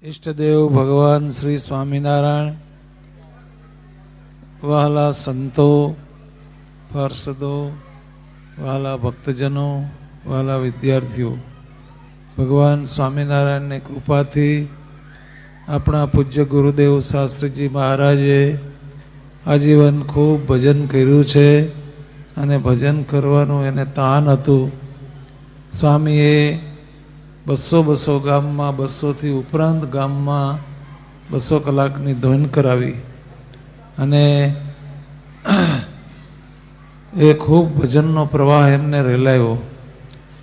ઈષ્ટદેવ ભગવાન શ્રી સ્વામિનારાયણ, વહાલા સંતો, પાર્ષદો, વહાલા ભક્તજનો, વહાલા વિદ્યાર્થીઓ, ભગવાન સ્વામિનારાયણની કૃપાથી આપણા પૂજ્ય ગુરુદેવ શાસ્ત્રીજી મહારાજે આજીવન ખૂબ ભજન કર્યું છે અને ભજન કરવાનું એને તાન હતું. સ્વામીએ 200 ગામમાં 200થી ઉપરાંત ગામમાં 200 કલાકની ધૂન કરાવી અને એ ખૂબ ભજનનો પ્રવાહ એમને રેલાયો.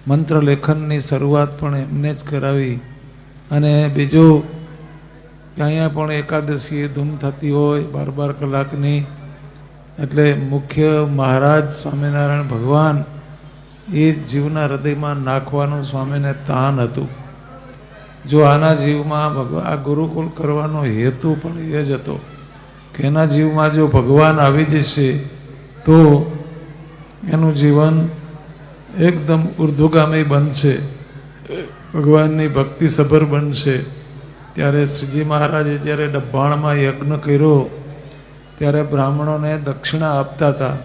મંત્ર લેખનની શરૂઆત પણ એમને જ કરાવી. અને બીજું કે અહીંયા પણ એકાદશીએ ધૂન થતી હોય 12 કલાકની, એટલે મુખ્ય મહારાજ સ્વામિનારાયણ ભગવાન એ જીવના હૃદયમાં નાખવાનું સ્વામીને તાન હતું. જો આના જીવમાં આ ગુરુકુળ કરવાનો હેતુ પણ એ જ હતો કે એના જીવમાં જો ભગવાન આવી જશે તો એનું જીવન એકદમ ઉર્ધ્વગામી બનશે, ભગવાનની ભક્તિસભર બનશે. ત્યારે શ્રીજી મહારાજે જ્યારે ડબ્બાણમાં યજ્ઞ કર્યો ત્યારે બ્રાહ્મણોને દક્ષિણા આપતા હતા.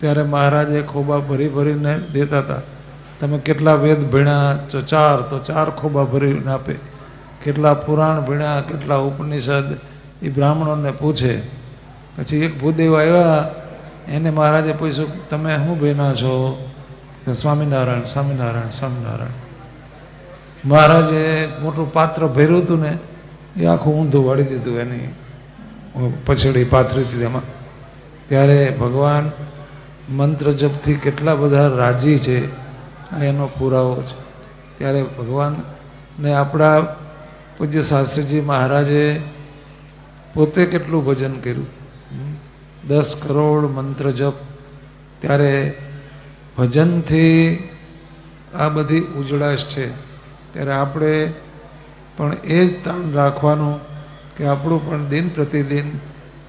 ત્યારે મહારાજે ખોબા ભરી ભરીને દેતા હતા. તમે કેટલા વેદ ભણ્યા? તો 4 ખોબા ભરીને આપે. કેટલા પુરાણ ભણ્યા, કેટલા ઉપનિષદ, એ બ્રાહ્મણોને પૂછે. પછી એક ભૂદેવ આવ્યા, એને મહારાજે પૂછ્યું તમે શું ભણ્યા છો? કે સ્વામિનારાયણ સ્વામિનારાયણ સ્વામિનારાયણ. મહારાજે મોટું પાત્ર ભર્યું હતું ને, એ આખું ઊંધું વાળી દીધું, એની પછડી પાથરી હતી એમાં. ત્યારે ભગવાન મંત્ર જપથી કેટલા બધા રાજી છે આ એનો પુરાવો છે. ત્યારે ભગવાનને આપણા પૂજ્ય શાસ્ત્રીજી મહારાજે પોતે કેટલું ભજન કર્યું, 10 કરોડ મંત્ર જપ. ત્યારે ભજનથી આ બધી ઉજળાશ છે. ત્યારે આપણે પણ એ જ તાન રાખવાનું કે આપણું પણ દિન પ્રતિદિન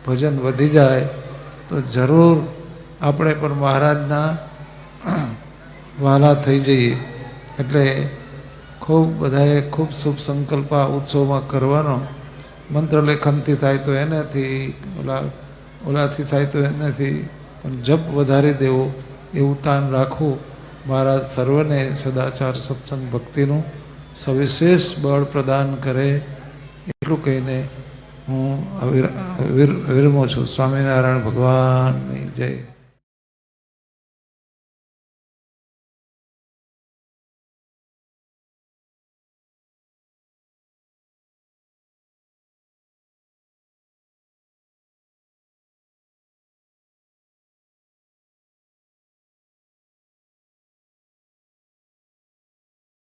ભજન વધી જાય તો જરૂર આપણે પણ મહારાજના વહાલા થઈ જઈએ. એટલે ખૂબ બધાએ ખૂબ શુભ સંકલ્પ આ ઉત્સવમાં કરવાનો. મંત્ર લેખનથી થાય તો એનાથી, ઓલાથી થાય તો એનાથી, પણ જપ વધારી દેવો એવું તાન રાખવું. મહારાજ સર્વને સદાચાર સત્સંગ ભક્તિનું સવિશેષ બળ પ્રદાન કરે એટલું કહીને હું વિરમું છું. સ્વામિનારાયણ ભગવાનની જય.